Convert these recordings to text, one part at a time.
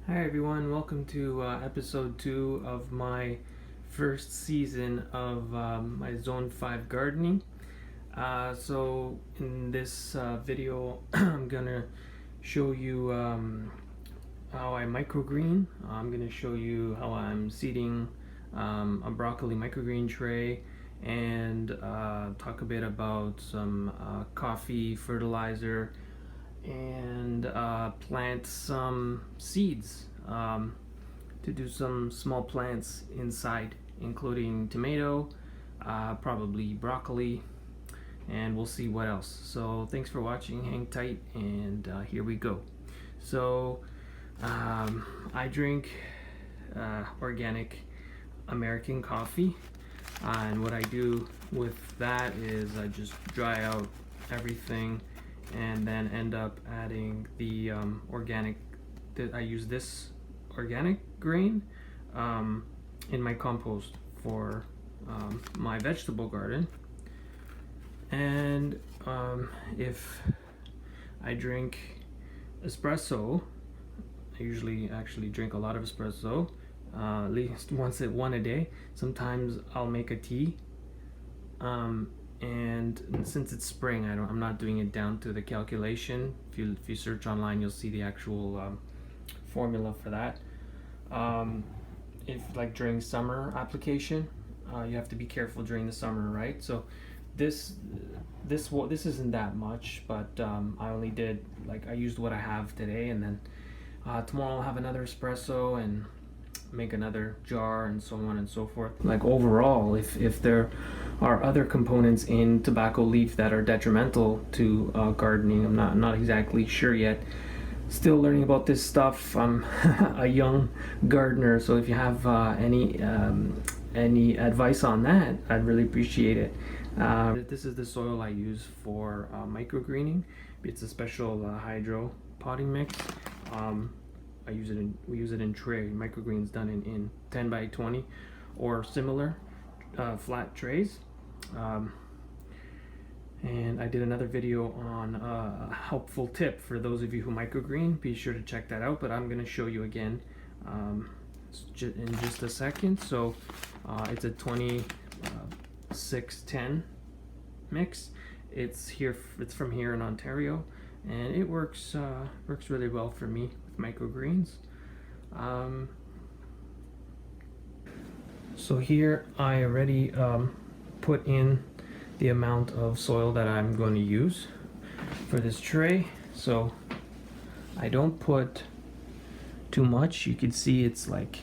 Hi everyone, welcome to episode 2 of my first season of my Zone 5 gardening. So in this video I'm gonna show you how I microgreen. I'm gonna show you how I'm seeding a broccoli microgreen tray, and talk a bit about some coffee fertilizer, and plant some seeds to do some small plants inside, including tomato, probably broccoli, and we'll see what else. So thanks for watching, hang tight, and here we go. So I drink organic American coffee, and what I do with that is I just dry out everything and then end up adding the organic. I use this organic grain in my compost for my vegetable garden. And if I drink espresso, I usually actually drink a lot of espresso, at least one a day. Sometimes I'll make a tea. And since it's spring, I'm not doing it down to the calculation. If you search online, you'll see the actual formula for that. If like during summer application, you have to be careful during the summer, right? So this isn't that much, but I only did, like, I used what I have today, and then tomorrow I'll have another espresso and make another jar, and so on and so forth. Like, overall, if there are other components in tobacco leaf that are detrimental to gardening, I'm not exactly sure yet. Still learning about this stuff. I'm a young gardener, so if you have any advice on that, I'd really appreciate it. This is the soil I use for microgreening. It's a special hydro potting mix. We use it in tray. Microgreens done in 10 by 20 or similar flat trays. And I did another video on a helpful tip for those of you who microgreen. Be sure to check that out, but I'm going to show you again in just a second. So it's a 2610 mix. It's from here in Ontario, and it works really well for me with microgreens. So here I already put in the amount of soil that I'm going to use for this tray. So I don't put too much. You can see it's like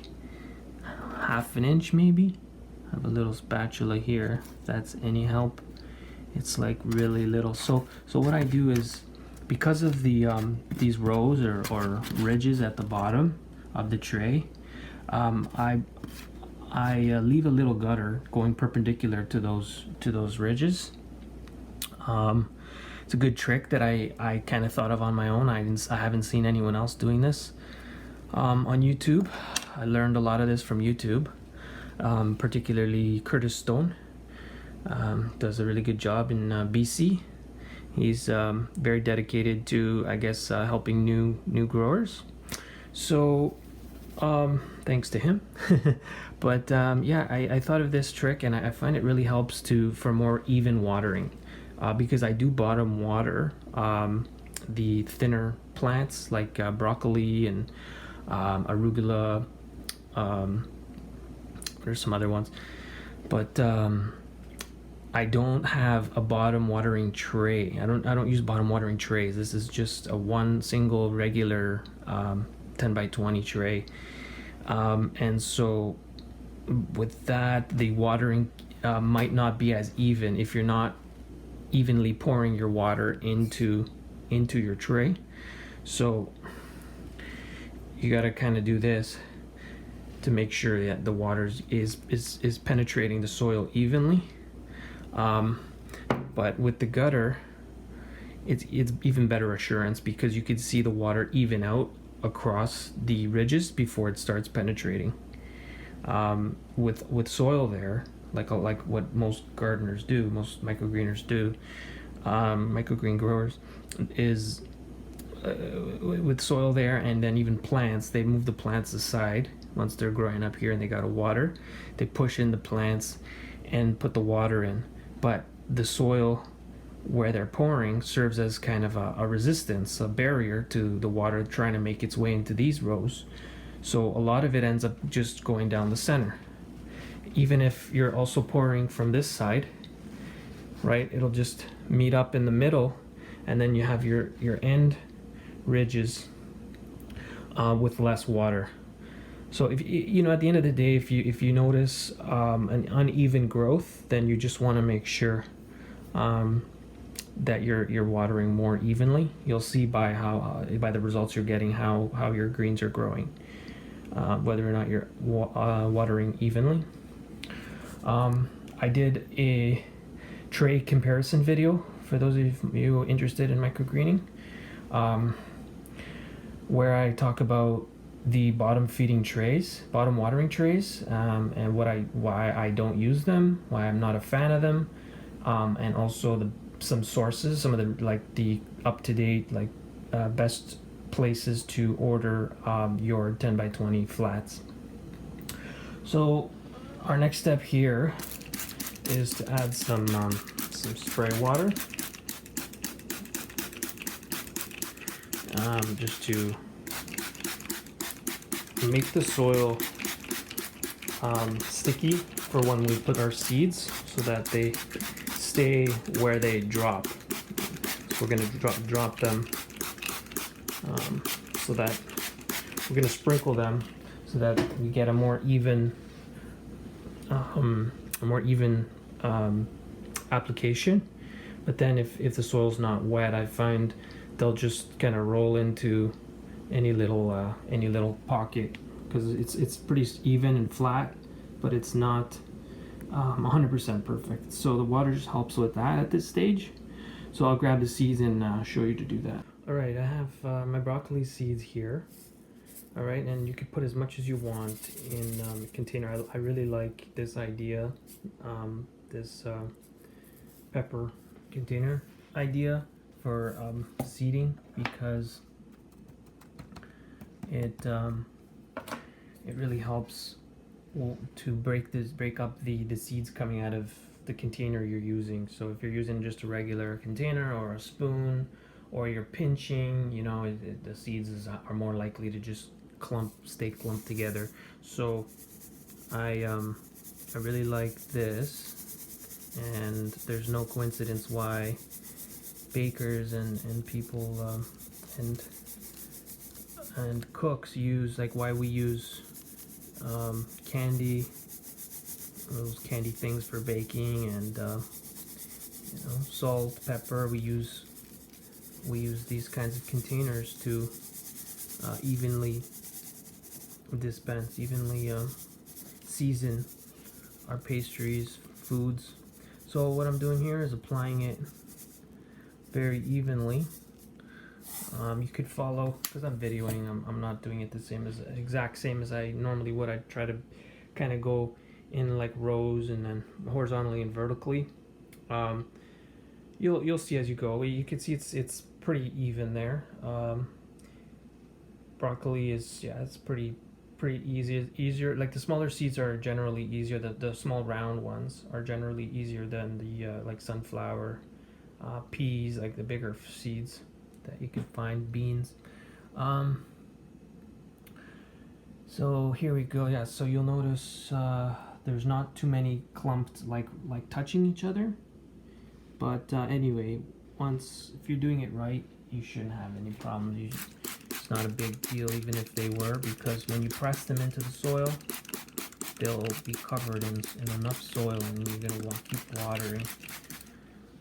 half an inch maybe. I have a little spatula here, if that's any help. It's like really little. So what I do is, because of the these rows or ridges at the bottom of the tray, I leave a little gutter going perpendicular to those ridges. It's a good trick that I kind of thought of on my own. I haven't seen anyone else doing this on YouTube. I learned a lot of this from YouTube, particularly Curtis Stone. Does a really good job in BC. He's very dedicated to, I guess, helping new growers. So thanks to him. But yeah, I thought of this trick, and I find it really helps for more even watering, because I do bottom water the thinner plants like broccoli and arugula. There's some other ones, but I don't have a bottom watering tray. I don't use bottom watering trays. This is just a one single regular 10 by 20 tray, and so with that, the watering might not be as even if you're not evenly pouring your water into your tray. So you got to kind of do this to make sure that the water is penetrating the soil evenly. But with the gutter, it's even better assurance, because you can see the water even out across the ridges before it starts penetrating. With soil there, like what most gardeners do, most microgreeners do, microgreen growers, is with soil there, and then even plants. They move the plants aside once they're growing up here and they gotta water. They push in the plants and put the water in, but the soil where they're pouring serves as kind of a resistance, a barrier to the water trying to make its way into these rows. So a lot of it ends up just going down the center. Even if you're also pouring from this side, right, it'll just meet up in the middle, and then you have your end ridges with less water. So if you know, at the end of the day, if you notice an uneven growth, then you just want to make sure that you're watering more evenly. You'll see by by the results you're getting how your greens are growing, whether or not you're watering evenly. I did a tray comparison video for those of you interested in microgreening, where I talk about the bottom watering trays, and why I don't use them, why I'm not a fan of them, and also some sources, some of the up-to-date best places to order your 10 by 20 flats. So our next step here is to add some spray water, just to make the soil sticky for when we put our seeds, so that they stay where they drop. So we're going to drop them, so that we're going to sprinkle them so that we get a more even application. But then if the soil's not wet, I find they'll just kind of roll into any little pocket, because it's pretty even and flat, but it's not 100% perfect. So the water just helps with that at this stage. So I'll grab the seeds and show you to do that. All right, I have my broccoli seeds here. All right, and you could put as much as you want in a container. I really like this idea, this pepper container idea for seeding, because it really helps to break up the seeds coming out of the container you're using. So if you're using just a regular container or a spoon, or you're pinching, you know, the seeds are more likely to just stay clumped together. So I really like this, and there's no coincidence why bakers and people and cooks use, why we use candy, those candy things for baking, and salt, pepper. We use these kinds of containers to evenly season our pastries, foods. So what I'm doing here is applying it very evenly. You could follow, because I'm videoing, I'm not doing it the exact same as I normally would. I try to kind of go in like rows and then horizontally and vertically. You'll see as you go. You can see it's pretty even there. Broccoli is, it's pretty easier. Like the smaller seeds are generally easier. The small round ones are generally easier than the like sunflower, peas, like the bigger seeds that you can find, beans. So here we go. Yeah, so you'll notice there's not too many clumped like touching each other, but anyway, if you're doing it right, you shouldn't have any problems. It's not a big deal even if they were, because when you press them into the soil, they'll be covered in enough soil, and you're gonna keep watering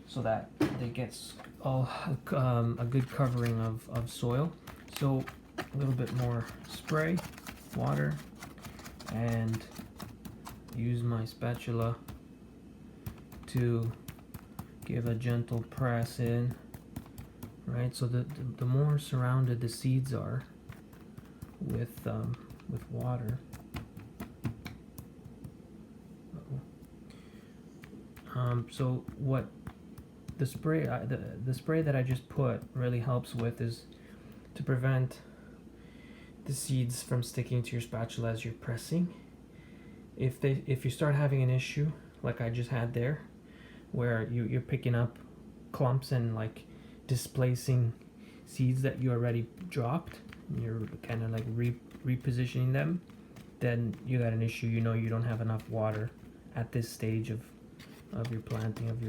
so that they get a good covering of soil. So a little bit more spray, water, and use my spatula to give a gentle press in, right? So the more surrounded the seeds are with water, so what the spray that I just put really helps with is to prevent the seeds from sticking to your spatula as you're pressing. If you start having an issue like I just had there, where you're picking up clumps and like displacing seeds that you already dropped, and you're kind of like repositioning them, then you got an issue. You know you don't have enough water at this stage of your planting, of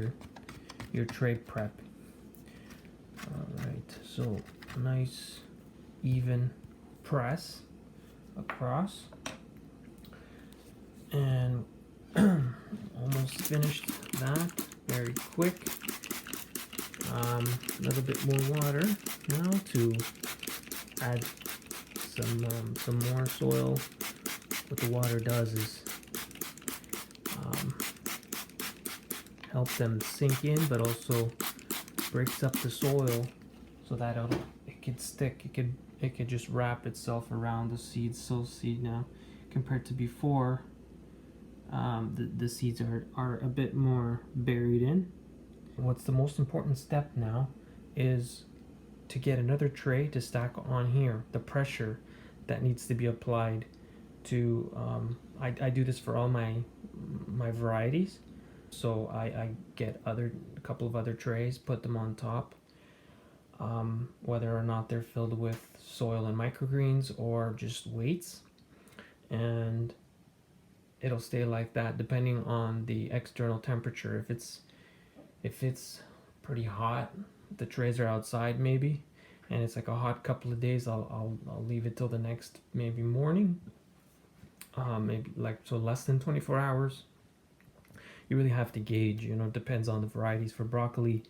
your tray prep. Alright, so nice even press across, and almost finished that. Very quick. A little bit more water now to add some more soil. What the water does is help them sink in, but also breaks up the soil so that it could stick. It could just wrap itself around the seeds. So see now, compared to before, the seeds are a bit more buried in. What's the most important step now is to get another tray to stack on here. The pressure that needs to be applied to, I do this for all my varieties. So I get a couple of other trays, put them on top, whether or not they're filled with soil and microgreens or just weights, and it'll stay like that depending on the external temperature. If it's pretty hot, the trays are outside maybe, and it's like a hot couple of days, I'll leave it till the next maybe morning, maybe like so less than 24 hours. You really have to gauge, you know, it depends on the varieties. For broccoli,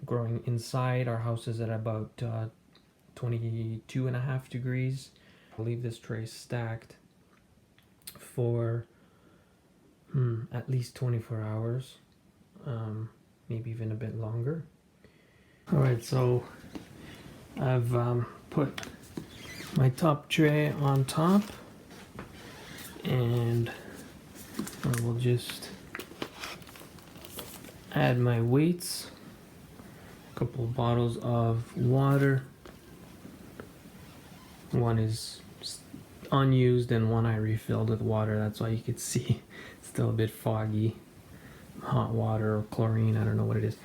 growing inside, our house is at about 22.5 degrees. I'll leave this tray stacked for at least 24 hours, maybe even a bit longer. Alright, so I've put my top tray on top, and I will just add my weights, a couple of bottles of water. One is unused and one I refilled with water. That's why you could see it's still a bit foggy. Hot water or chlorine, I don't know what it is.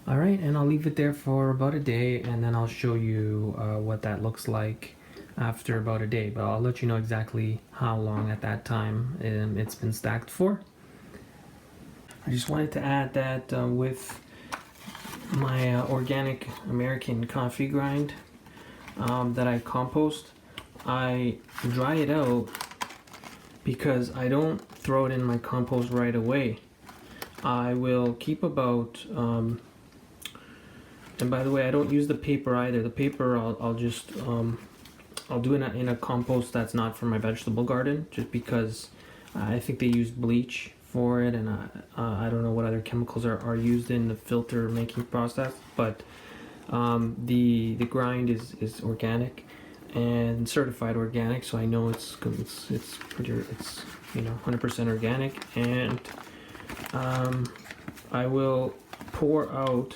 Alright, and I'll leave it there for about a day, and then I'll show you what that looks like after about a day. But I'll let you know exactly how long at that time it's been stacked for. I just wanted to add that with my organic American coffee grind that I compost, I dry it out because I don't throw it in my compost right away. I will keep about, and by the way, I don't use the paper either. The paper I'll just I'll do it in a compost that's not for my vegetable garden, just because I think they use bleach for it, and I don't know what other chemicals are used in the filter making process, but the grind is organic and certified organic, so I know it's pretty, it's, you know, 100% organic. And I will pour out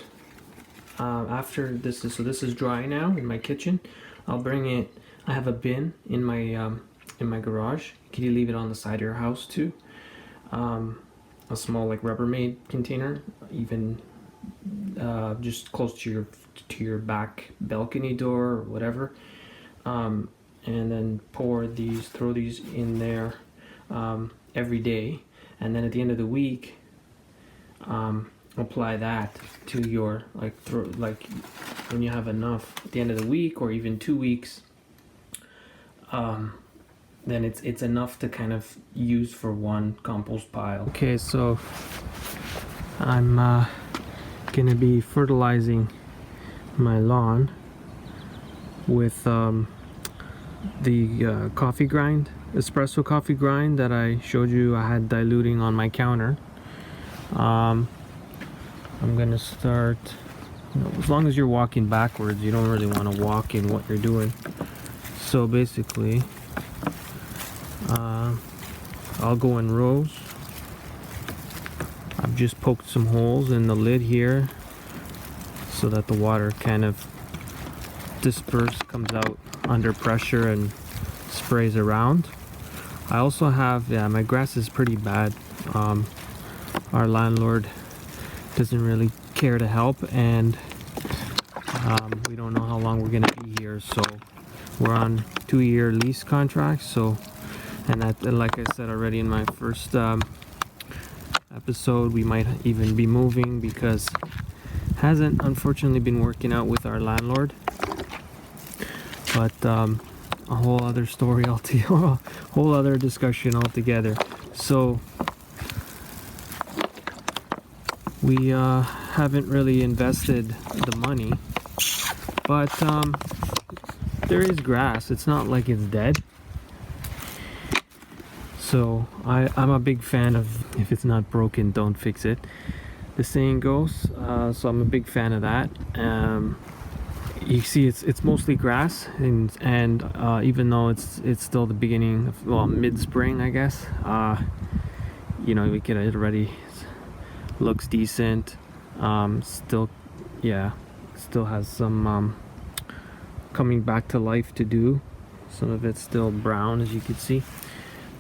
after this is dry now in my kitchen. I'll bring it. I have a bin in my garage. Can you leave it on the side of your house too? A small like Rubbermaid container, even just close to your back balcony door or whatever, and then throw these in there every day, and then at the end of the week apply that to your like when you have enough at the end of the week or even 2 weeks, then it's enough to kind of use for one compost pile. Okay, so I'm gonna be fertilizing my lawn with the coffee grind, espresso coffee grind that I showed you I had diluting on my counter. I'm gonna start, you know, as long as you're walking backwards, you don't really want to walk in what you're doing. So basically I'll go in rows. I've just poked some holes in the lid here so that the water kind of dispersed, comes out under pressure and sprays around. I also have, my grass is pretty bad. Our landlord doesn't really care to help, and we don't know how long we're gonna be here, so we're on 2-year lease contracts. So, and that, like I said already in my first episode, we might even be moving because hasn't unfortunately been working out with our landlord. But a whole other story altogether, whole other discussion altogether. So we haven't really invested the money, but there is grass. It's not like it's dead. So I'm a big fan of, if it's not broken, don't fix it, the saying goes. So I'm a big fan of that. You see, it's mostly grass, and even though it's still the beginning of, well, mid-spring, I guess. You know, we can already, looks decent. Still has some coming back to life to do. Some of it's still brown, as you can see.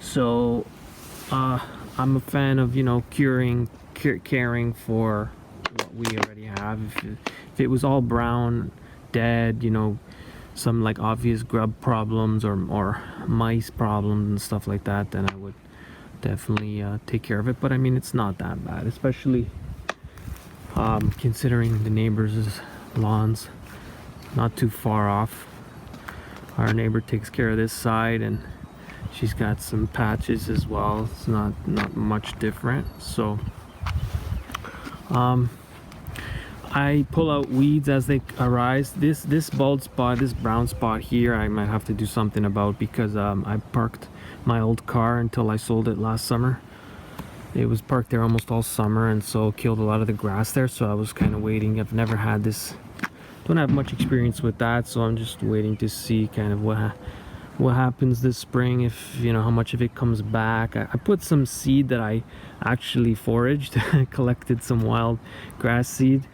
So I'm a fan of, you know, caring for what we already have. If it was all brown, dead, you know, some like obvious grub problems or mice problems and stuff like that, then I would definitely take care of it. But I mean, it's not that bad, especially considering the neighbors' lawns not too far off. Our neighbor takes care of this side, and she's got some patches as well. It's not much different. So I pull out weeds as they arise. This bald spot, this brown spot here, I might have to do something about, because I parked my old car until I sold it last summer. It was parked there almost all summer, and so killed a lot of the grass there. So I was kind of waiting. I've never had this, don't have much experience with that, so I'm just waiting to see kind of what happens this spring, if, you know, how much of it comes back. I put some seed that I actually foraged. Collected some wild grass seed,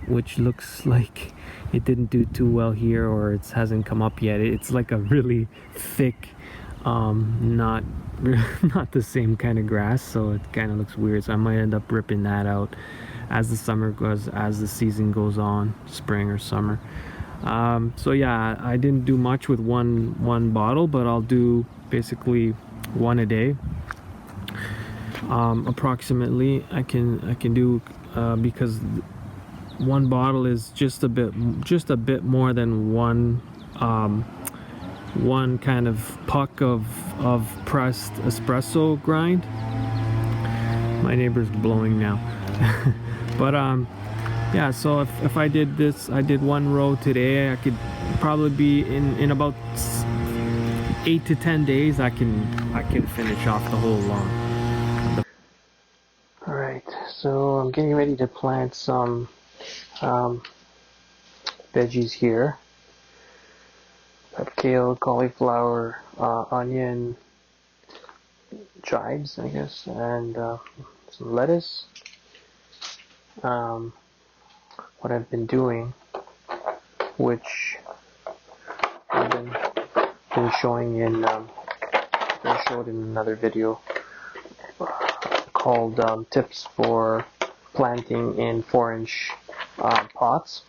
which looks like it didn't do too well here, or it hasn't come up yet. It's like a really thick, not the same kind of grass, so it kind of looks weird. So I might end up ripping that out as the summer goes, as the season goes on, spring or summer. So yeah, I didn't do much with one bottle, but I'll do basically one a day. Approximately, I can do, because one bottle is just a bit more than one kind of puck of pressed espresso grind. My neighbor's blowing now. But yeah, so if I did this, I did one row today, I could probably be in about 8 to 10 days, I can finish off the whole lawn. All right, so I'm getting ready to plant some veggies here. Got kale, cauliflower, onion, chives, I guess, and some lettuce. What I've been doing, which I've been showing in, I showed in another video called tips for planting in 4-inch pots,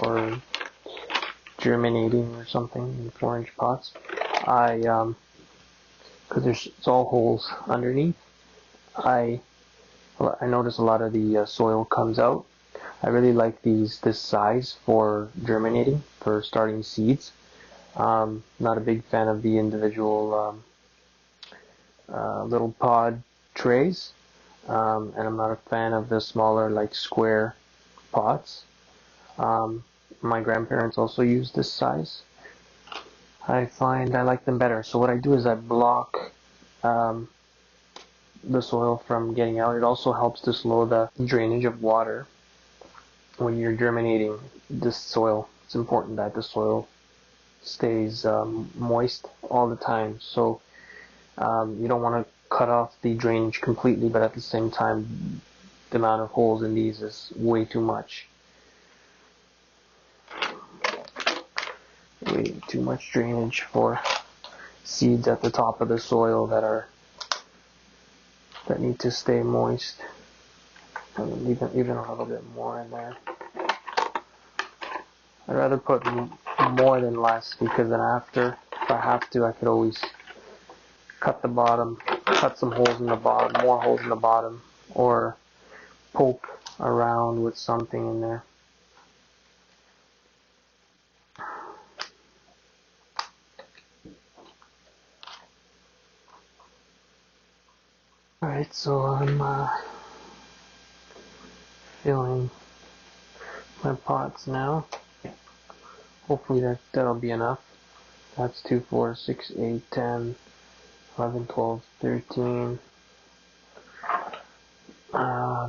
or germinating or something in 4-inch pots. Because it's all holes underneath, I notice a lot of the soil comes out. I really like this size for germinating, for starting seeds. Not a big fan of the individual little pod trays, and I'm not a fan of the smaller, like, square pots. My grandparents also use this size. I find I like them better. So what I do is I block the soil from getting out. It also helps to slow the drainage of water when you're germinating this soil. It's important that the soil stays moist all the time. So you don't want to cut off the drainage completely, but at the same time, the amount of holes in these is way too much. way too much drainage for seeds at the top of the soil that need to stay moist. And even a little bit more in there. I'd rather put more than less, because then after, if I have to, I could always cut the bottom, cut some holes in the bottom, more holes in the bottom, or poke around with something in there. Alright, so I'm filling my pots now. Hopefully that'll be enough. That's 2, 4, 6, 8, 10, 11, 12, 13.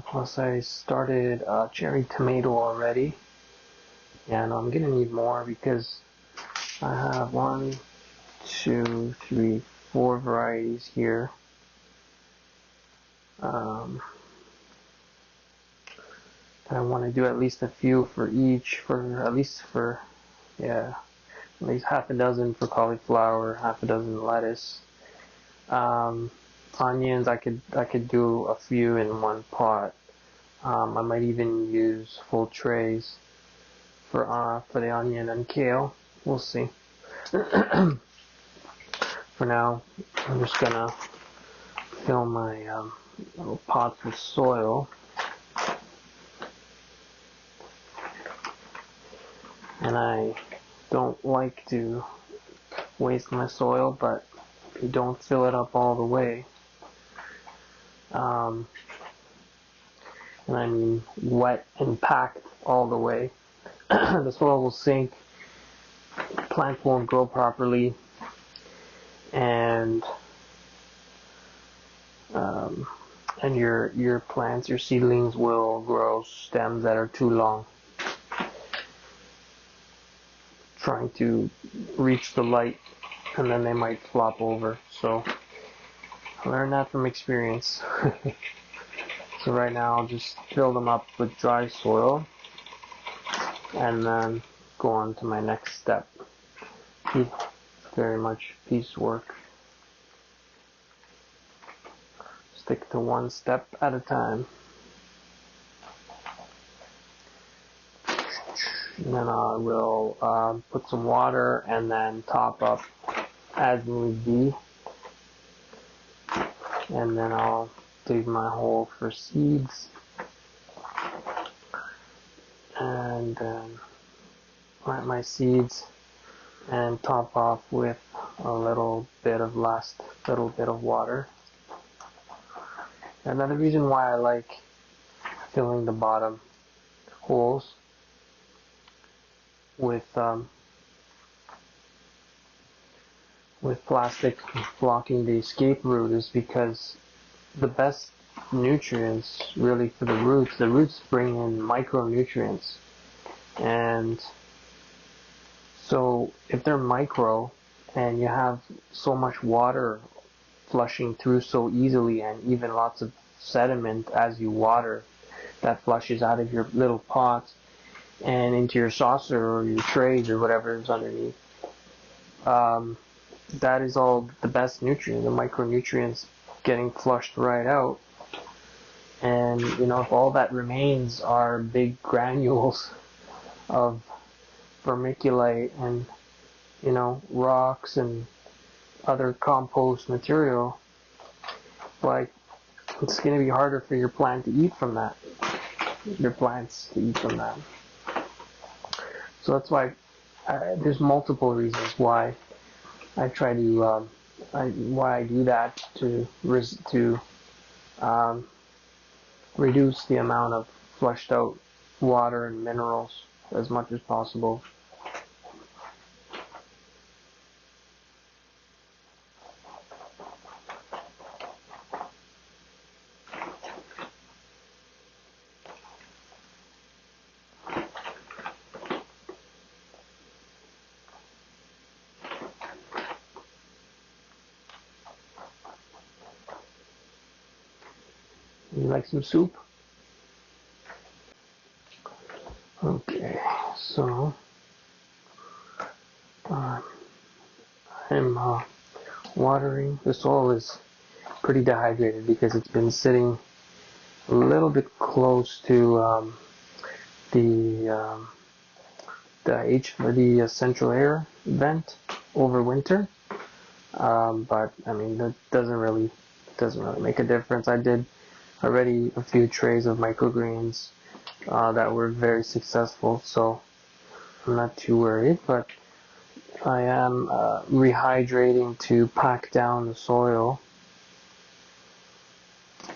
Plus I started cherry tomato already. Yeah, no, I'm gonna need more because I have 1, 2, 3, 4 varieties here. I want to do at least a few for each, at least half a dozen for cauliflower, half a dozen lettuce. Onions, I could do a few in one pot. I might even use full trays for the onion and kale. We'll see. For now, I'm just gonna fill my little pots with soil. And I don't like to waste my soil, but you don't fill it up all the way. And I mean wet and packed all the way. The soil will sink, plants won't grow properly, and your plants, your seedlings will grow stems that are too long, trying to reach the light, and then they might flop over. So I learned that from experience. So right now I'll just fill them up with dry soil and then go on to my next step. Very much piecework. Stick to one step at a time. And then I will put some water and then top up as need be. And then I'll dig my hole for seeds. And plant my seeds and top off with a little bit of water. Another reason why I like filling the bottom holes with plastic blocking the escape route is because the best nutrients really for the roots bring in micronutrients. And so if they're micro and you have so much water flushing through so easily, and even lots of sediment as you water that flushes out of your little pots and into your saucer or your trays or whatever is underneath, that is all the best nutrients, the micronutrients getting flushed right out. And if all that remains are big granules of vermiculite and rocks and other compost material, like, it's going to be harder for your plant to eat from that, your plants to eat from that. So that's why there's multiple reasons why I try to why I do that, to reduce the amount of flushed out water and minerals as much as possible. You like some soup? Okay, so I I'm watering. The soil is pretty dehydrated because it's been sitting a little bit close to the central air vent over winter. But I mean, that doesn't really make a difference. I did already a few trays of microgreens that were very successful, so I'm not too worried. But I am rehydrating to pack down the soil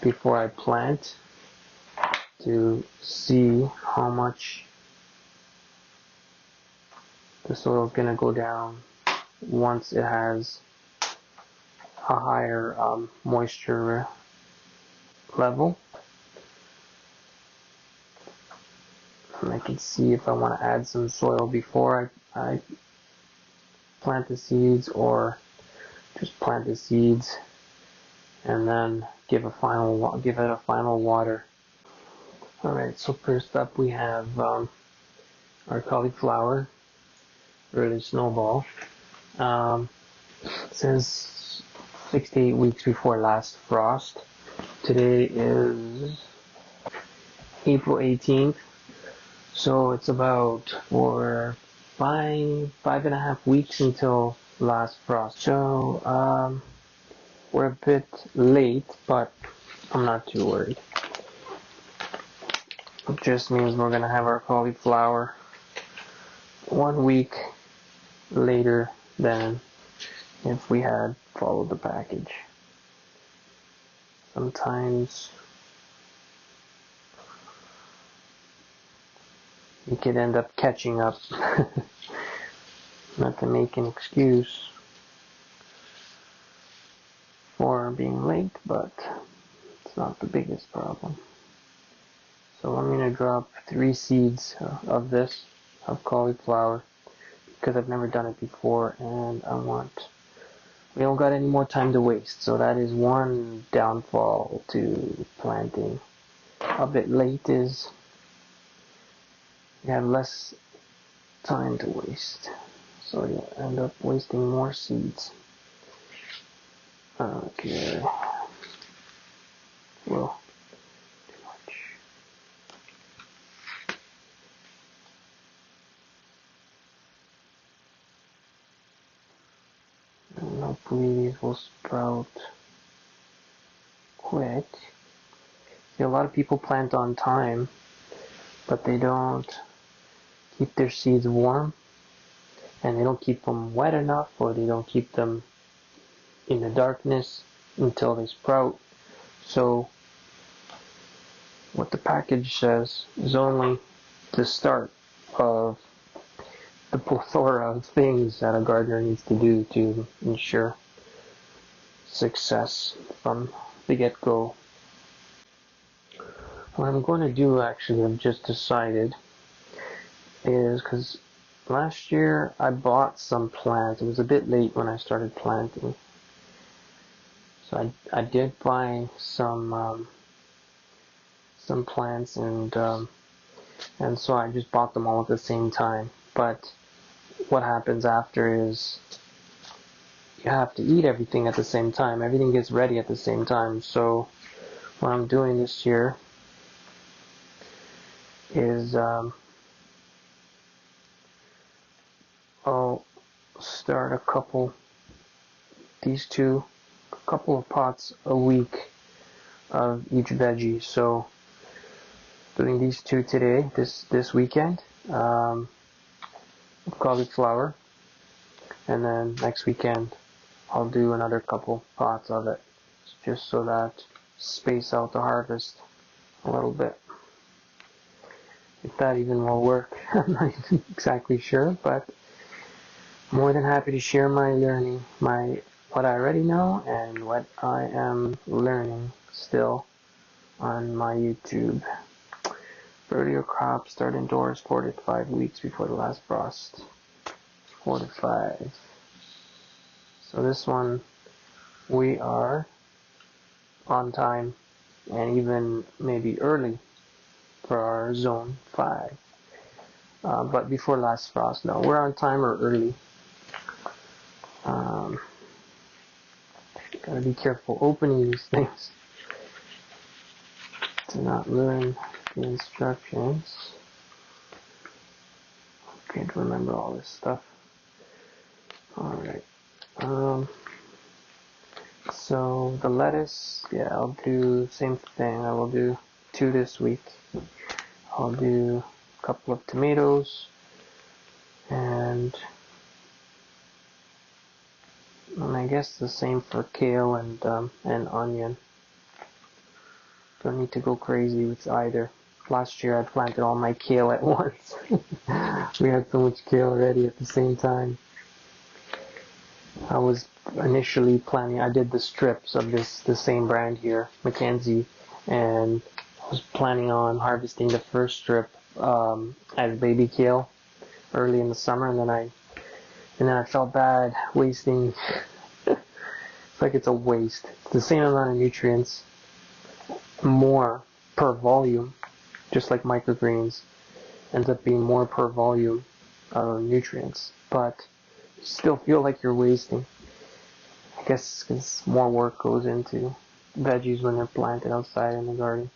before I plant to see how much the soil is going to go down once it has a higher moisture level. And I can see if I want to add some soil before I plant the seeds, or just plant the seeds and then give it a final water. Alright, so first up we have our cauliflower, early snowball. It says 6 to 8 weeks before last frost. Today is April 18th, so it's about for 5.5 weeks until last frost. So we're a bit late, but I'm not too worried. It just means we're gonna have our cauliflower 1 week later than if we had followed the package. Sometimes you could end up catching up. Not to make an excuse for being late, but it's not the biggest problem. So I'm going to drop 3 seeds of cauliflower, because I've never done it before, and we don't got any more time to waste. So that is one downfall to planting a bit late, is you have less time to waste. So you'll end up wasting more seeds. Okay. Well, too much. And hopefully these will sprout quick. See, a lot of people plant on time, but they don't keep their seeds warm, and they don't keep them wet enough, or they don't keep them in the darkness until they sprout. So what the package says is only the start of the plethora of things that a gardener needs to do to ensure success from the get-go. What I'm going to do, actually, I've just decided, is because last year I bought some plants. It was a bit late when I started planting. So I did buy some plants, and so I just bought them all at the same time. But what happens after is you have to eat everything at the same time. Everything gets ready at the same time. So what I'm doing this year is I'll start a couple of pots a week of each veggie. So doing these 2 today, this weekend, cauliflower, and then next weekend I'll do another couple pots of it, just so that space out the harvest a little bit. If that even will work, I'm not even exactly sure, but more than happy to share my learning, what I already know and what I am learning still on my YouTube. Earlier crops start indoors 4 to 5 weeks before the last frost. 4 to 5. So this one, we are on time, and even maybe early for our zone 5. But before last frost, no, we're on time or early. Gotta be careful opening these things to not learn the instructions. Can't remember all this stuff. Alright. So the lettuce, yeah, I'll do the same thing. I will do 2 this week. I'll do a couple of tomatoes and I guess the same for kale and onion. Don't need to go crazy with either. Last year I planted all my kale at once. We had so much kale already at the same time. I was initially planning, I did the strips of the same brand here, Mackenzie, and I was planning on harvesting the first strip as baby kale early in the summer, and then I felt bad wasting. It's like it's a waste. It's the same amount of nutrients, more per volume, just like microgreens. Ends up being more per volume of nutrients, but you still feel like you're wasting. I guess because more work goes into veggies when they're planted outside in the garden.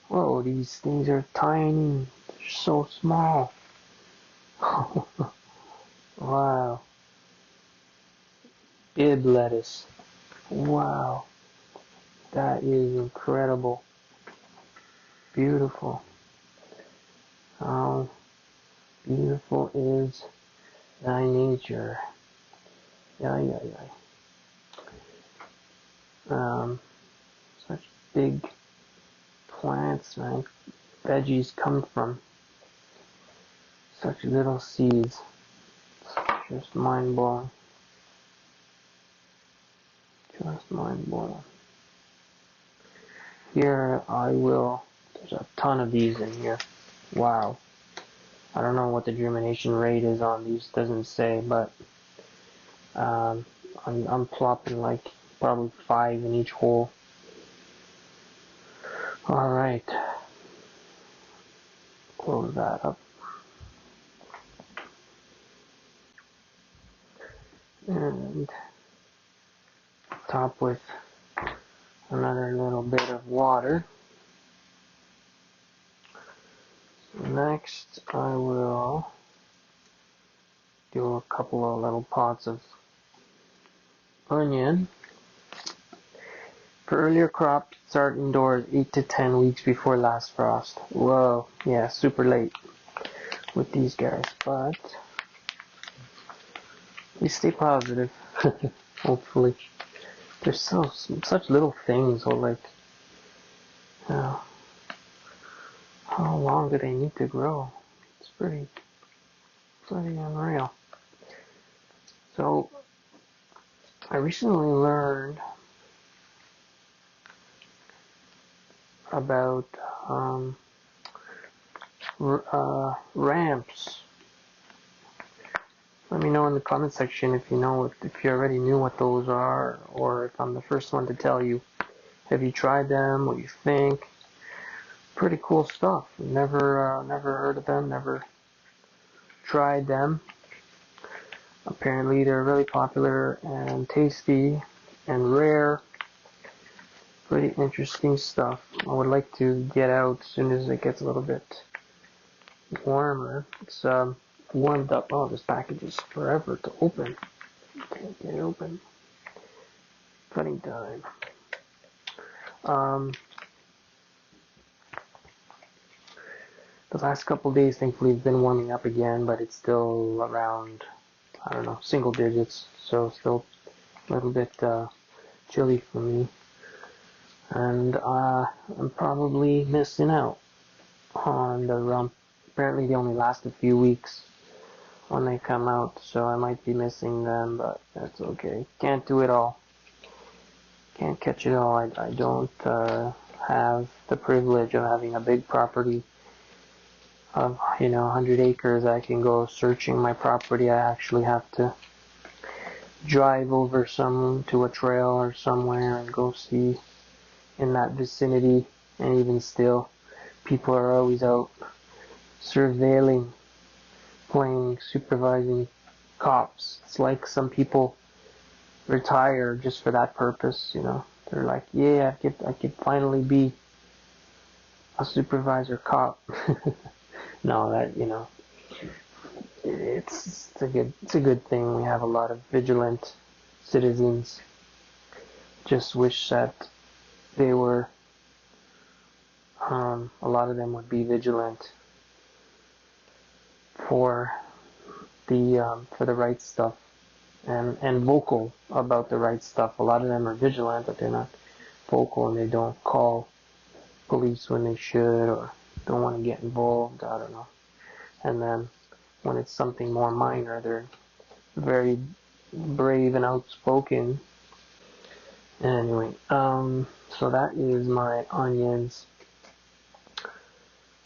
Whoa, these things are tiny. They're so small. Wow. Bib lettuce. Wow. That is incredible. Beautiful. How beautiful is thy nature. Yeah. Such big plants, man. Veggies come from such little seeds. It's just mind-blowing. Just mind-blowing. Here there's a ton of these in here. Wow. I don't know what the germination rate is on these, doesn't say, but I'm plopping like probably 5 in each hole. Alright. Close that up. And top with another little bit of water. Next, I will do a couple of little pots of onion. For earlier crops, start indoors 8 to 10 weeks before last frost. Whoa, yeah, super late with these guys, but we stay positive. Hopefully, there's such little things. So like, how long do they need to grow? It's pretty unreal. So I recently learned about ramps. Let me know in the comment section if you already knew what those are, or if I'm the first one to tell you. Have you tried them? What do you think? Pretty cool stuff. Never heard of them. Never tried them. Apparently they're really popular and tasty and rare. Pretty interesting stuff. I would like to get out as soon as it gets a little bit warmer. It's warmed up. Oh, this package is forever to open. Can't get it open. Cutting time. The last couple days, thankfully, have been warming up again, but it's still around, I don't know, single digits. So still a little bit chilly for me. And I'm probably missing out on the rump. Apparently they only last a few weeks when they come out, so I might be missing them, but that's okay. Can't do it all. Can't catch it all. I don't have the privilege of having a big property of 100 acres. I can go searching my property. I actually have to drive over to a trail or somewhere and go see in that vicinity, and even still, people are always out surveilling, playing supervising cops. It's like some people retire just for that purpose. They're like, yeah, I could finally be a supervisor cop. No, that it's a good thing. We have a lot of vigilant citizens. Just wish that they were. A lot of them would be vigilant for the right stuff, and vocal about the right stuff. A lot of them are vigilant, but they're not vocal, and they don't call police when they should, or don't want to get involved. I don't know. And then when it's something more minor, they're very brave and outspoken. Anyway, so that is my onions.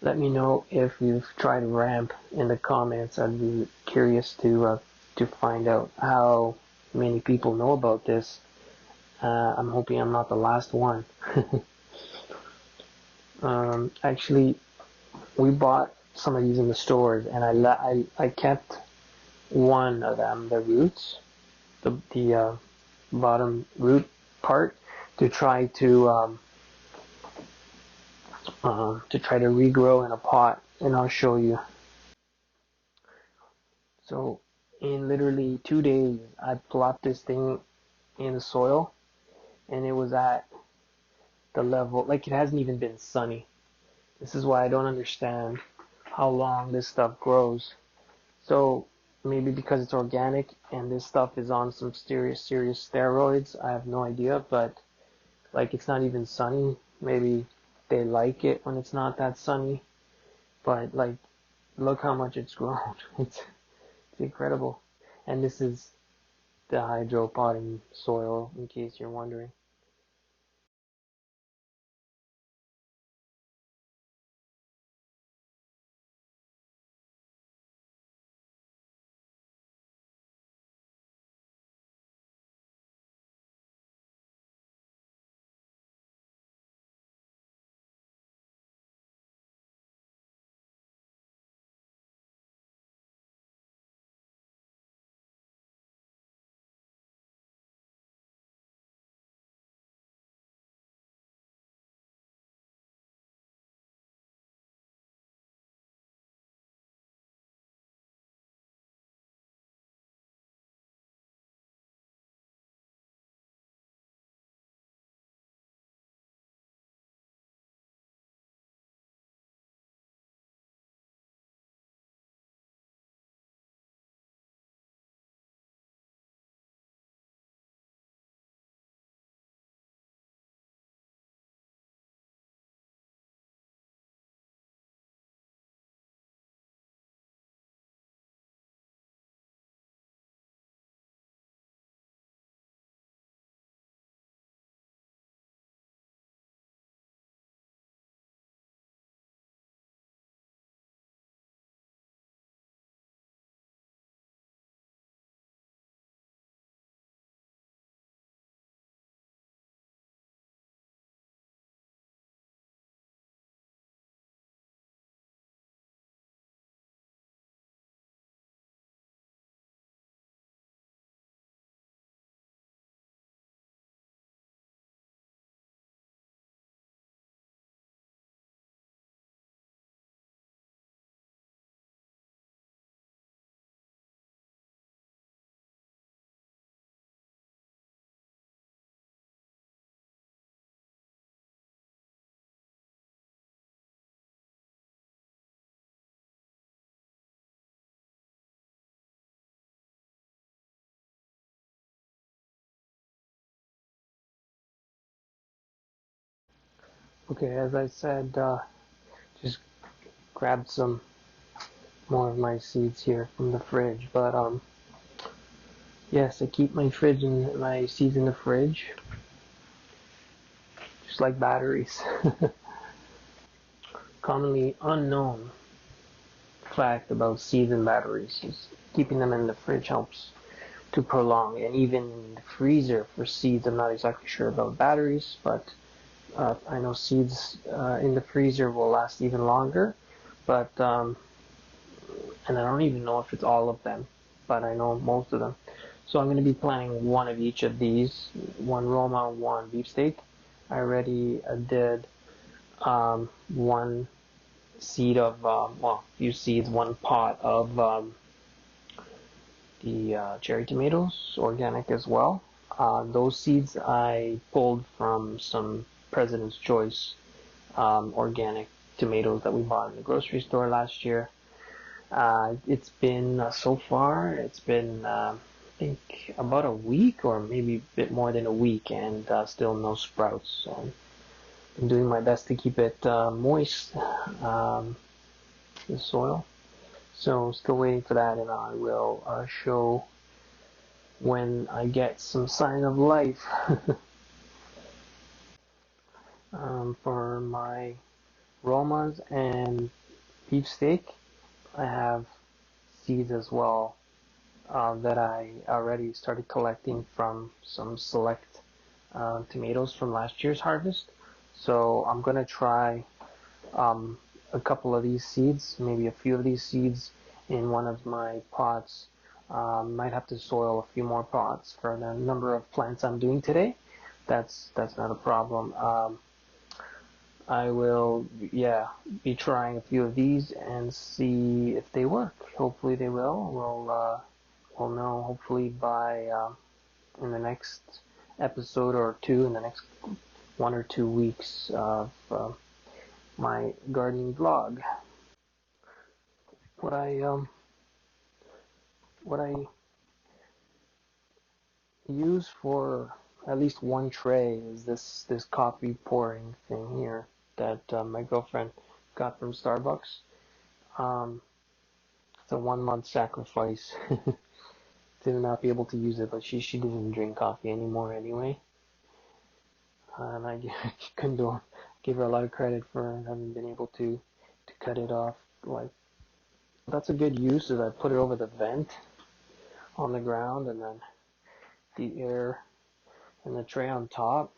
Let me know if you've tried ramp in the comments. I'd be curious to find out how many people know about this. I'm hoping I'm not the last one. Actually, we bought some of these in the stores, and I kept one of them, the roots, the bottom root part, to try to regrow in a pot, and I'll show you. So in literally 2 days, I plopped this thing in the soil, and it was at the level, like, it hasn't even been sunny. This is why I don't understand how long this stuff grows. So maybe because it's organic and this stuff is on some serious steroids, I have no idea, but like, it's not even sunny. Maybe they like it when it's not that sunny, but like, look how much it's grown. It's incredible. And this is the hydropotting soil, in case you're wondering. Okay, as I said, just grabbed some more of my seeds here from the fridge, but yes, I keep my seeds in the fridge, just like batteries. Commonly unknown fact about seeds and batteries is keeping them in the fridge helps to prolong, and even in the freezer for seeds. I'm not exactly sure about batteries, but I know seeds in the freezer will last even longer, but and I don't even know if it's all of them, but I know most of them. So I'm going to be planting one of each of these, one Roma, one beefsteak. I already did one seed of, well, a few seeds, one pot of the cherry tomatoes, organic as well. Those seeds I pulled from some President's Choice organic tomatoes that we bought in the grocery store last year. It's been so far, it's been I think about a week or maybe a bit more than a week, and still no sprouts. So I'm doing my best to keep it moist, the soil. So still waiting for that, and I will show when I get some sign of life. For my Romas and beefsteak, I have seeds as well that I already started collecting from some select tomatoes from last year's harvest. So I'm going to try a couple of these seeds, maybe a few of these seeds in one of my pots. Might have to soil a few more pots for the number of plants I'm doing today. That's not a problem. I will, yeah, be trying a few of these and see if they work. Hopefully they will. We'll know hopefully by in the next episode or two, in the next 1 or 2 weeks of my gardening vlog. What I use for at least one tray is this coffee pouring thing here that my girlfriend got from Starbucks. It's a 1 month sacrifice to not be able to use it, but she doesn't drink coffee anymore anyway. And I couldn't give her a lot of credit for having been able to cut it off. Like, that's a good use, is I put it over the vent on the ground, and then the air and the tray on top.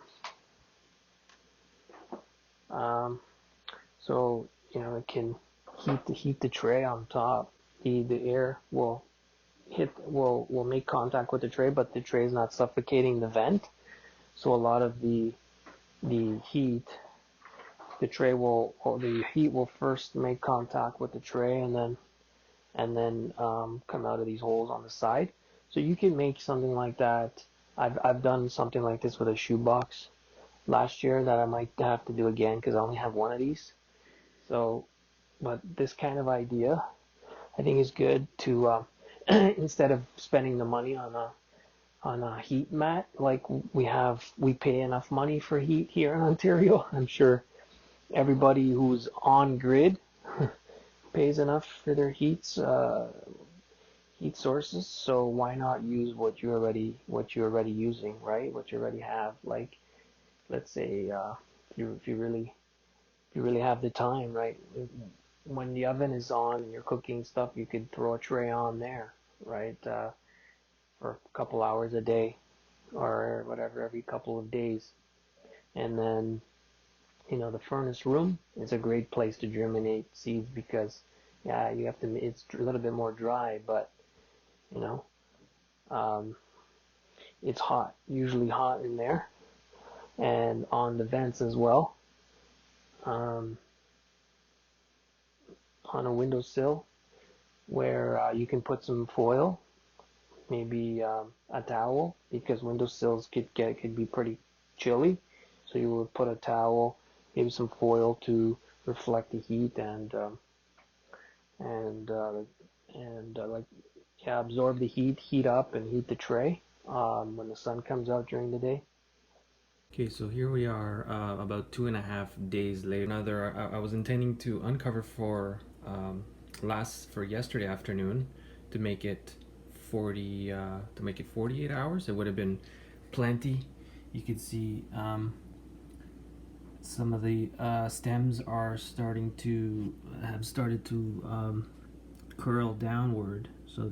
So it can heat the tray on top. The air will make contact with the tray, but the tray is not suffocating the vent. So a lot of the heat, the heat will first make contact with the tray, and then come out of these holes on the side. So you can make something like that. I've done something like this with a shoebox last year that I might have to do again because I only have one of these. So, but this kind of idea, I think, is good to instead of spending the money on a heat mat, like we pay enough money for heat here in Ontario. I'm sure everybody who's on grid pays enough for their heat sources. So why not use what you're already using, right? What you already have. Like, let's say if you really have the time, right? When the oven is on and you're cooking stuff, you could throw a tray on there, right? For a couple hours a day or whatever, every couple of days. And then, the furnace room is a great place to germinate seeds because, yeah, it's a little bit more dry, but, it's hot, usually hot in there, and on the vents as well. On a windowsill where you can put some foil, maybe a towel, because windowsills could be pretty chilly. So you would put a towel, maybe some foil to reflect the heat and absorb the heat up and heat the tray when the sun comes out during the day. Okay, so here we are about 2.5 days later. I was intending to uncover for yesterday afternoon to make it 48 hours. It would have been plenty. You could see some of the stems are started to curl downward, so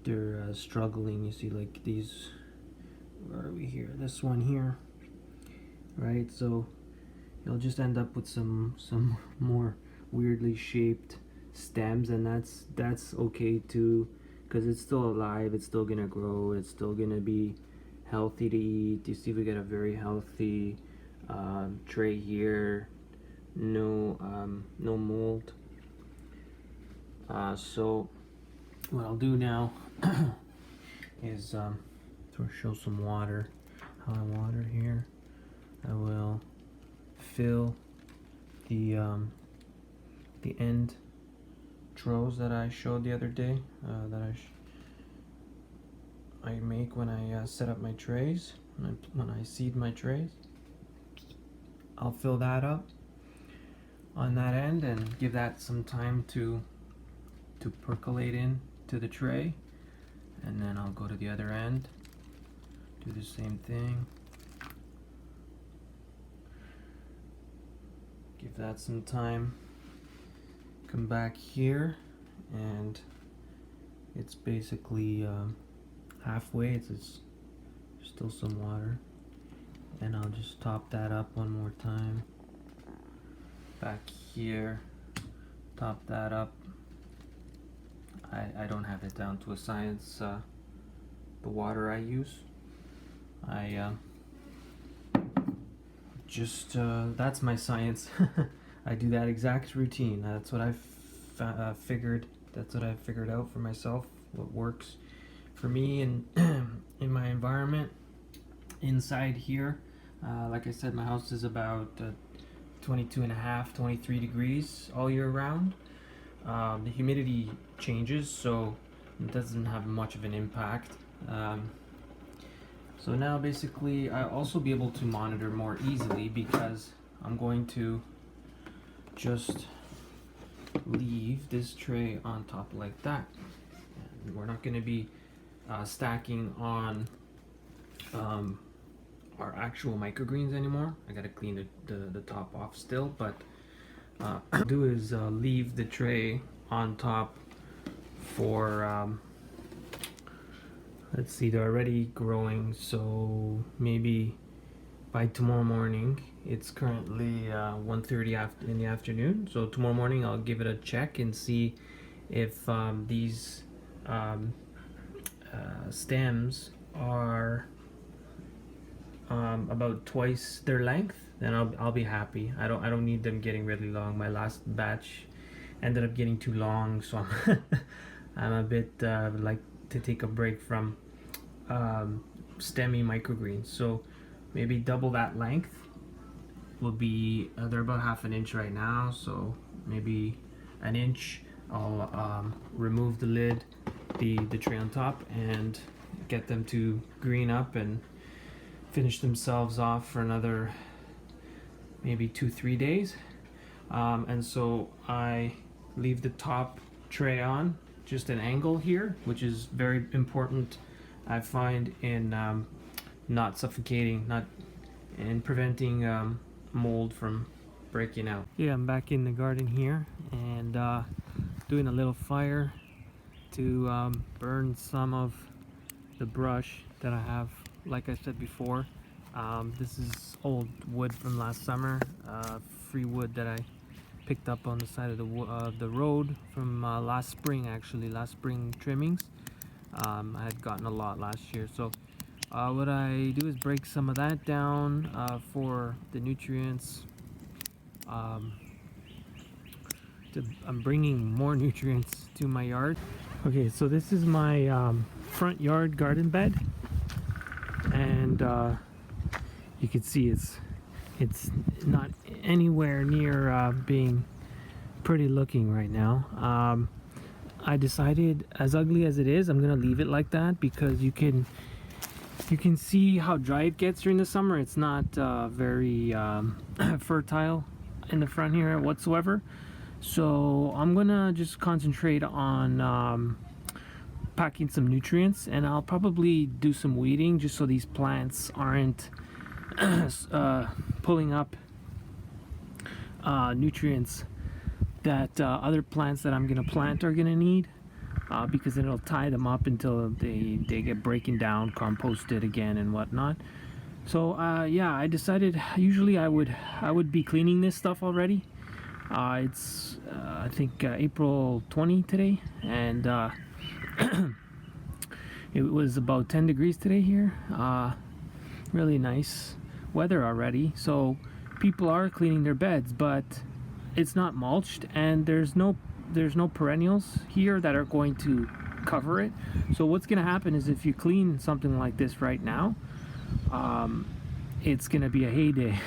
they're struggling. You see, like these. Where are we here? This one here, right? So you'll just end up with some more weirdly shaped stems, and that's okay too, because it's still alive, it's still gonna grow, it's still gonna be healthy to eat. You see we got a very healthy tray here, no mold. So what I'll do now is to show some water, how I water here. I will fill the end troughs that I showed the other day, that I make when I set up my trays, when I seed my trays. I'll fill that up on that end and give that some time to percolate in to the tray, and then I'll go to the other end, do the same thing, give that some time, come back here, and it's basically halfway. It's still some water, and I'll just top that up one more time. Back here, top that up. I don't have it down to a science, the water I use. I just that's my science. I do that exact routine. That's what I've figured. That's what I've figured out for myself. What works for me and in my environment inside here. Like I said, my house is about 23 degrees all year round. The humidity changes, so it doesn't have much of an impact. So now basically I'll also be able to monitor more easily, because I'm going to just leave this tray on top like that. And we're not going to be stacking on our actual microgreens anymore. I gotta clean the top off still, but what I'll do is leave the tray on top for let's see, they're already growing, so maybe by tomorrow morning. It's currently 1:30 in the afternoon, so tomorrow morning I'll give it a check and see if these stems are about twice their length. Then I'll be happy. I don't need them getting really long. My last batch ended up getting too long, so I'm a bit like to take a break from stemmy microgreens. So maybe double that length will be they're about half an inch right now, so maybe an inch. I'll remove the lid, the tray on top, and get them to green up and finish themselves off for another maybe 2-3 days. And so I leave the top tray on just an angle here, which is very important, I find, in not suffocating, not in preventing mold from breaking out. Yeah, I'm back in the garden here and doing a little fire to burn some of the brush that I have. Like I said before, this is old wood from last summer, free wood that I picked up on the side of the road from last spring, actually, last spring trimmings. I had gotten a lot last year, so what I do is break some of that down for the nutrients. I'm bringing more nutrients to my yard. Okay, so this is my front yard garden bed, and you can see it's not anywhere near being pretty looking right now. I decided, as ugly as it is, I'm gonna leave it like that, because you can see how dry it gets during the summer. It's not very fertile in the front here whatsoever. So I'm gonna just concentrate on packing some nutrients, and I'll probably do some weeding just so these plants aren't pulling up nutrients that other plants that I'm gonna plant are gonna need, because it'll tie them up until they get breaking down, composted again and whatnot. So yeah, I decided usually I would be cleaning this stuff already. It's I think April 20 today, and It was about 10 degrees today here. Really nice weather already. So people are cleaning their beds, but it's not mulched, and there's no perennials here that are going to cover it. So what's going to happen is if you clean something like this right now, it's going to be a heyday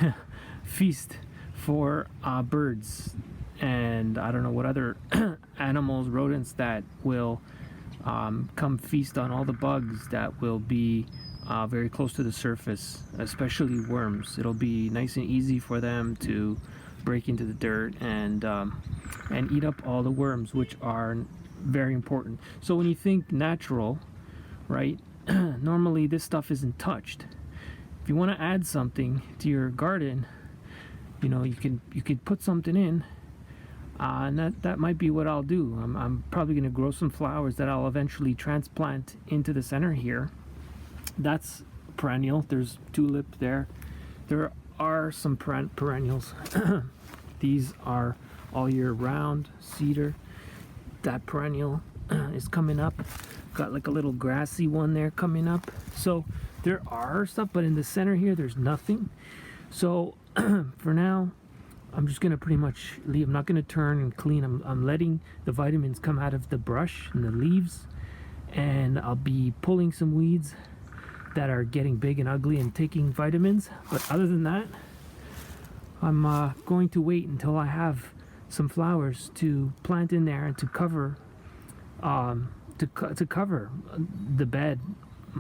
feast for birds, and I don't know what other animals, rodents that will come feast on all the bugs that will be very close to the surface, especially worms. It'll be nice and easy for them to break into the dirt and eat up all the worms, which are very important. So when you think natural, right, normally this stuff isn't touched. If you want to add something to your garden, you know, you could put something in, and that might be what I'll do. I'm probably going to grow some flowers that I'll eventually transplant into the center here. That's perennial. There's tulip there. There are some perennials. These are all year round cedar. That perennial is coming up. Got like a little grassy one there coming up. So there are stuff, but in the center here there's nothing. So for now I'm just gonna pretty much leave. I'm not gonna turn and clean. I'm letting the vitamins come out of the brush and the leaves, and I'll be pulling some weeds that are getting big and ugly and taking vitamins. But other than that, I'm going to wait until I have some flowers to plant in there and to cover to cover the bed,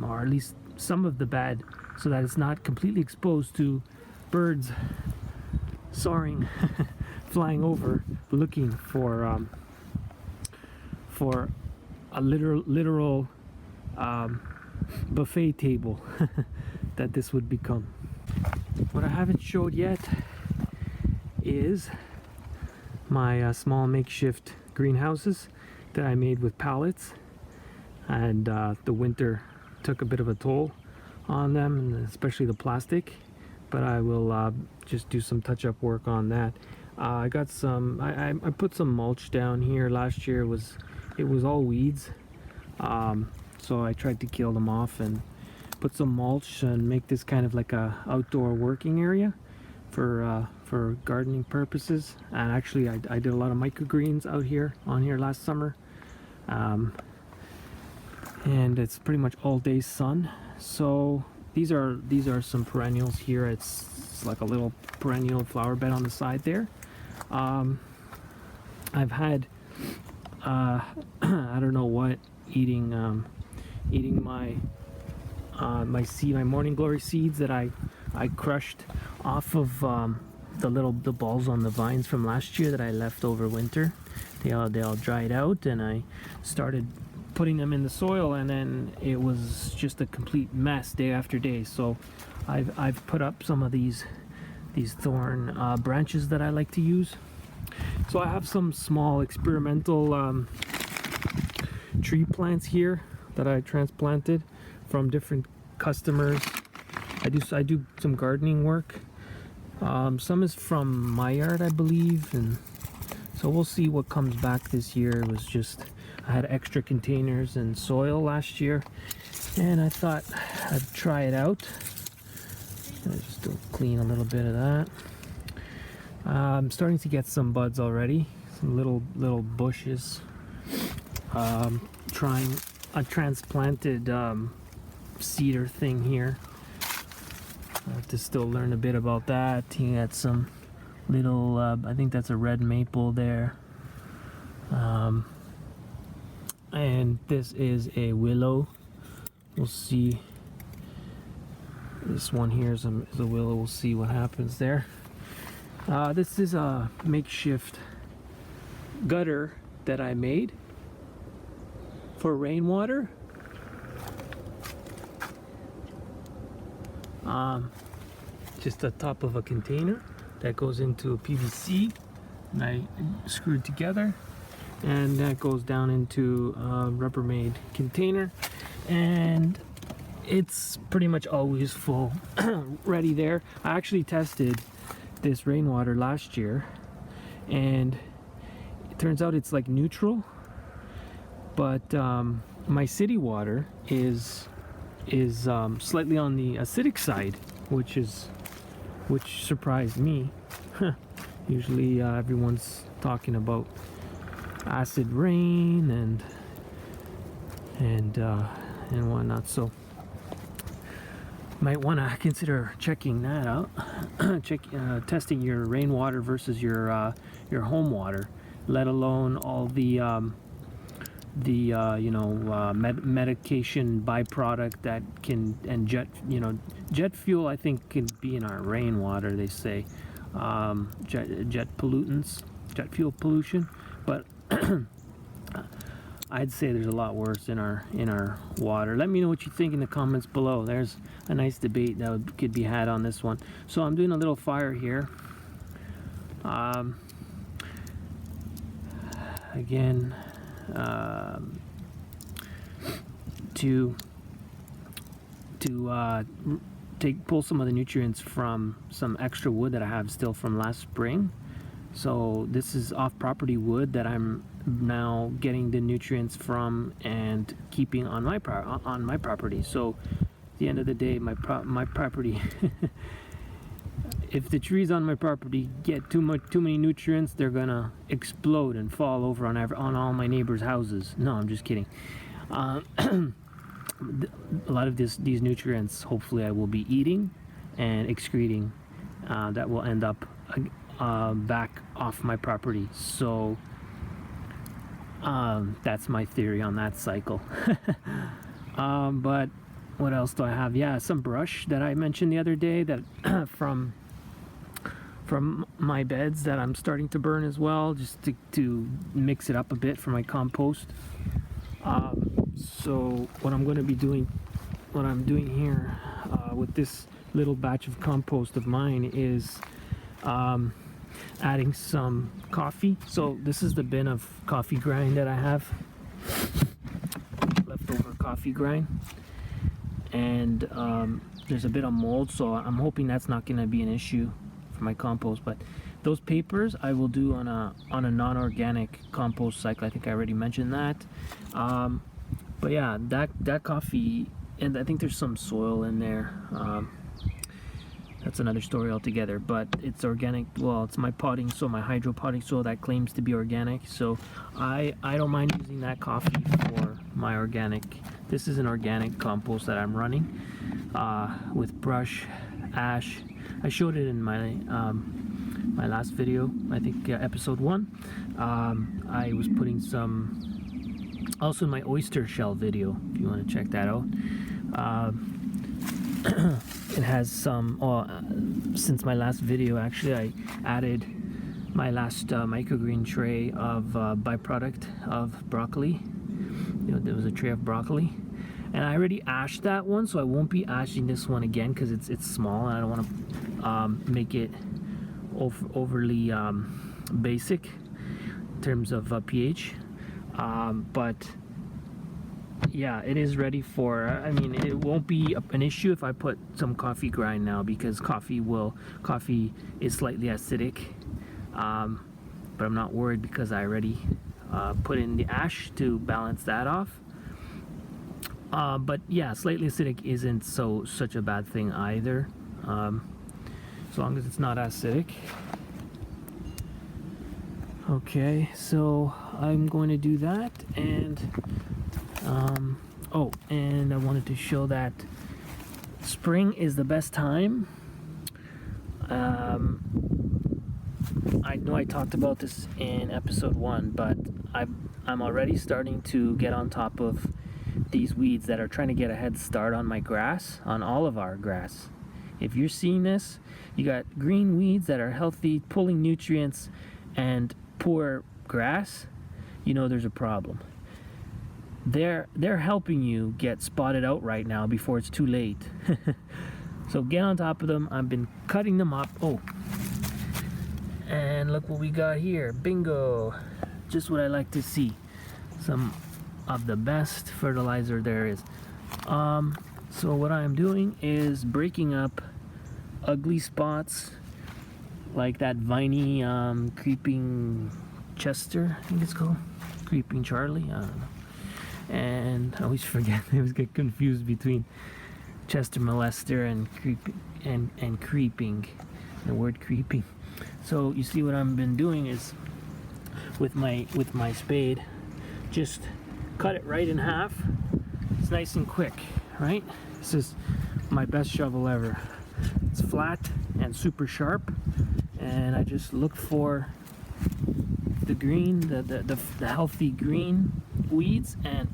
or at least some of the bed, so that it's not completely exposed to birds soaring flying over looking for a literal buffet table that this would become. What I haven't showed yet is my small makeshift greenhouses that I made with pallets, and the winter took a bit of a toll on them, and especially the plastic, but I will just do some touch-up work on that. I got some, I put some mulch down here last year. It was all weeds, so I tried to kill them off and put some mulch and make this kind of like a outdoor working area for gardening purposes. And actually I did a lot of microgreens out here last summer, and it's pretty much all day sun. So these are some perennials here. It's like a little perennial flower bed on the side there. I've had I don't know what eating my my morning glory seeds that I crushed off of the balls on the vines from last year that I left over winter. They all dried out, and I started putting them in the soil, and then it was just a complete mess day after day. So I've put up some of these thorn branches that I like to use. So I have some small experimental tree plants here that I transplanted from different customers. I do some gardening work. Some is from my yard, I believe, and so we'll see what comes back this year. It was just, I had extra containers and soil last year, and I thought I'd try it out. I just do clean a little bit of that. I'm starting to get some buds already, some little bushes. Trying a transplanted cedar thing here. I have to still learn a bit about that. You got some little, I think that's a red maple there. And this is a willow. We'll see. This one here is a willow. We'll see what happens there. This is a makeshift gutter that I made for rainwater. Just the top of a container that goes into a PVC, and I screwed together, and that goes down into a Rubbermaid container, and it's pretty much always full ready there. I actually tested this rainwater last year, and it turns out it's like neutral, but my city water is slightly on the acidic side, which surprised me. Usually everyone's talking about acid rain and whatnot, so might want to consider checking that out. Testing your rainwater versus your home water, let alone all the medication byproduct that can, and jet fuel, I think, can be in our rainwater, they say. Jet pollutants, jet fuel pollution, but I'd say there's a lot worse in our water. Let me know what you think in the comments below. There's a nice debate that could be had on this one. So I'm doing a little fire here. Again, to pull some of the nutrients from some extra wood that I have still from last spring. So this is off-property wood that I'm now getting the nutrients from and keeping on my property. So at the end of the day, my property if the trees on my property get too many nutrients, they're gonna explode and fall over on all my neighbors' houses. No, I'm just kidding. A lot of these nutrients, hopefully, I will be eating and excreting. That will end up back off my property. So that's my theory on that cycle. But what else do I have? Yeah, some brush that I mentioned the other day that from my beds that I'm starting to burn as well, just to mix it up a bit for my compost. So what I'm doing here with this little batch of compost of mine is adding some coffee. So this is the bin of coffee grind that I have, leftover coffee grind, and there's a bit of mold, so I'm hoping that's not going to be an issue for my compost. But those papers I will do on a non-organic compost cycle. I think I already mentioned that. But yeah, that coffee, and I think there's some soil in there. That's another story altogether, but it's organic. Well, it's my potting soil, my hydro potting soil that claims to be organic. So I don't mind using that coffee for my organic. This is an organic compost that I'm running with brush, ash. I showed it in my my last video, I think episode 1. I was putting some, also in my oyster shell video, if you want to check that out. It has some, since my last video, actually, I added my last microgreen tray of byproduct of broccoli. There was a tray of broccoli, and I already ashed that one, so I won't be ashing this one again because it's small and I don't want to make it overly basic in terms of pH. But yeah, it is ready for, I mean, it won't be an issue if I put some coffee grind now, because coffee is slightly acidic, but I'm not worried because I already put in the ash to balance that off. But yeah, slightly acidic isn't such a bad thing either, as long as it's not acidic. Okay, so I'm going to do that, and and I wanted to show that spring is the best time. I know I talked about this in episode 1, but I'm already starting to get on top of these weeds that are trying to get a head start on my grass, on all of our grass. If you're seeing this, you got green weeds that are healthy, pulling nutrients, and poor grass, there's a problem. They're helping you get spotted out right now before it's too late. So get on top of them. I've been cutting them up. Oh, and look what we got here. Bingo, just what I like to see. Some of the best fertilizer there is. So what I'm doing is breaking up ugly spots like that viney creeping Chester, I think it's called, creeping Charlie, I don't know. and I always forget. I always get confused between Chester molester and creeping, the word creeping. So you see what I've been doing is with my spade, just cut it right in half. It's nice and quick, right? This is my best shovel ever. It's flat and super sharp, and I just look for the green, the healthy green weeds, and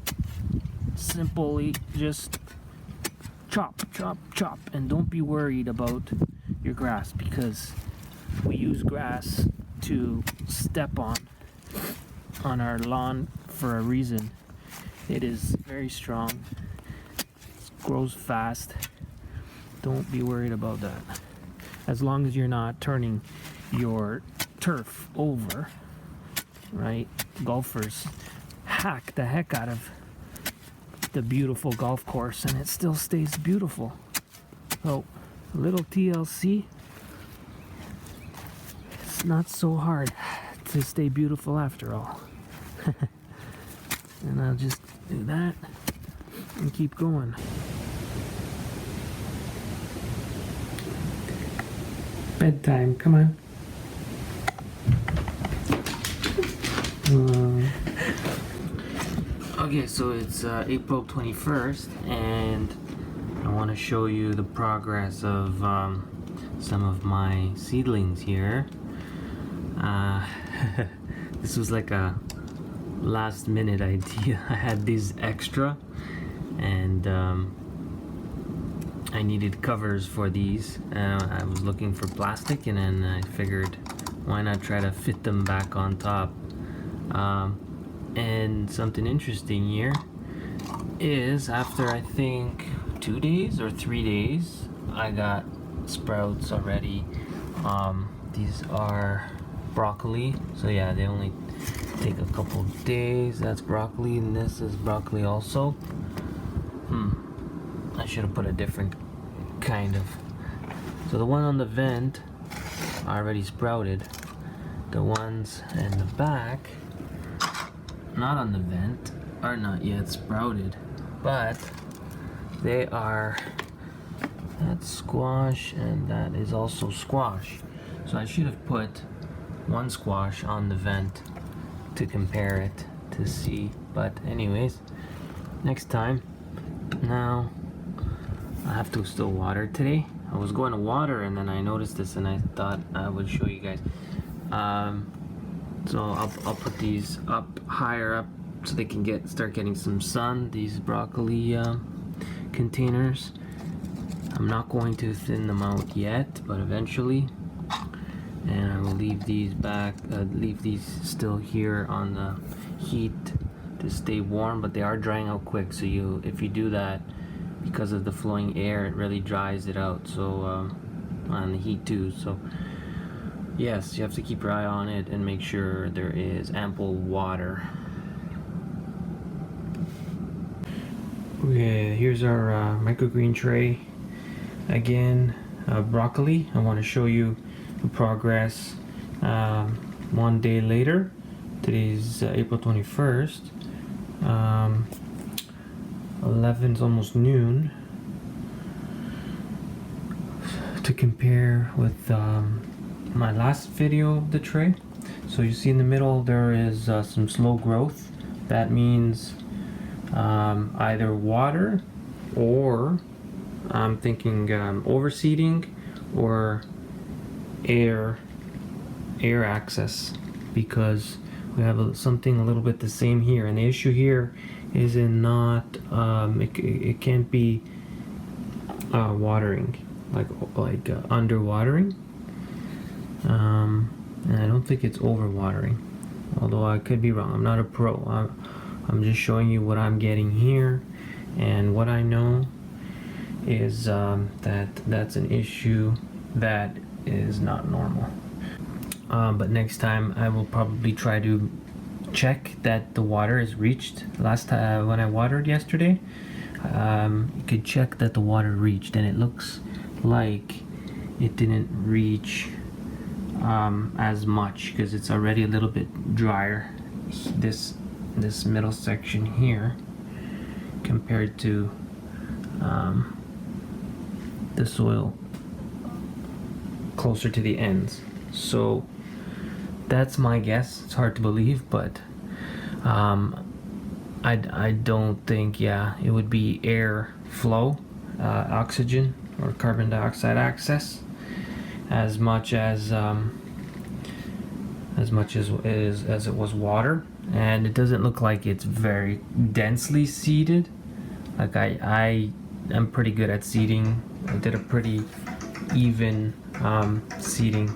simply just chop, and don't be worried about your grass, because we use grass to step on our lawn for a reason. It is very strong, it grows fast. Don't be worried about that, as long as you're not turning your turf over, right? Golfers hack the heck out of the beautiful golf course and it still stays beautiful. So a little TLC, it's not so hard to stay beautiful after all. And I'll just do that and keep going. Bedtime, come on. Okay, so it's April 21st, and I want to show you the progress of some of my seedlings here. This was like a last minute idea. I had these extra, and I needed covers for these. I was looking for plastic, and then I figured why not try to fit them back on top. And something interesting here is after I think 2 days or 3 days, I got sprouts already. These are broccoli, so yeah, they only take a couple days. That's broccoli, and this is broccoli also. I should have put a different kind of. So the one on the vent already sprouted. The ones in the back, not on the vent, are not yet sprouted, but they are. That's squash, and that is also squash. So I should have put one squash on the vent to compare it to see. But anyways, next time. Now I have to still water today. I was going to water, and then I noticed this, and I thought I would show you guys. So I'll put these up higher up so they can start getting some sun. These broccoli containers. I'm not going to thin them out yet, but eventually. And I will leave these back. Leave these still here on the heat to stay warm, but they are drying out quick. So if you do that, because of the flowing air, it really dries it out. So on the heat too. So yes, you have to keep your eye on it and make sure there is ample water. Okay, here's our microgreen tray. Again, broccoli. I want to show you the progress 1 day later. Today's April 21st. 11's almost noon. To compare with my last video of the tray. So you see in the middle there is some slow growth. That means either water, or I'm thinking overseeding, or air access, because we have something a little bit the same here. And the issue here is in not it can't be watering, like underwatering. And I don't think it's overwatering, although I could be wrong. I'm not a pro. I'm just showing you what I'm getting here, and what I know is that's an issue that is not normal. But next time I will probably try to check that the water is reached. Last time when I watered yesterday, you could check that the water reached, and it looks like it didn't reach as much, because it's already a little bit drier. This middle section here, compared to the soil closer to the ends. So that's my guess. It's hard to believe, but I don't think, yeah, it would be air flow, oxygen or carbon dioxide access, as much as it was water. And it doesn't look like it's very densely seeded. Like I am pretty good at seeding. I did a pretty even seeding